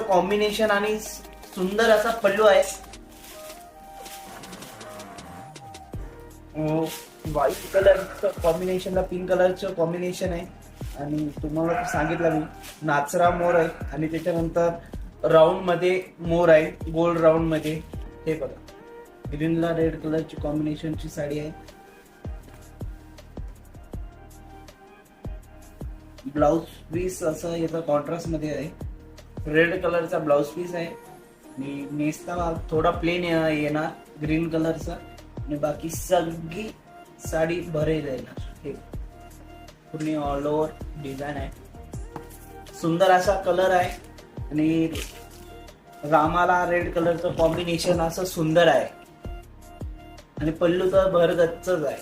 Combination आणि सुंदर असा पल्लू आहे. व्हाईट कलरचं कॉम्बिनेशनला पिंक कलरचं कॉम्बिनेशन आहे. आणि तुम्हाला सांगितलं मी नाचरा मोर आहे आणि त्याच्यानंतर राऊंड मध्ये मोर आहे, गोल्ड राऊंड मध्ये. हे बघा ग्रीनला रेड कलरची कॉम्बिनेशनची साडी आहे. ब्लाउज पीस असं याचा कॉन्ट्रास्ट मध्ये आहे. रेड कलरचा ब्लाउज पीस आहे आणि नेसता थोडा प्लेन येणार ग्रीन कलरचा आणि बाकी सगळी साडी भरेल येणार. हे पूर्ण ऑल ओव्हर डिझाईन आहे. सुंदर असा कलर आहे आणि रामाला रेड कलरचं कॉम्बिनेशन असं सुंदर आहे आणि पल्लू तर भरगच्चच आहे.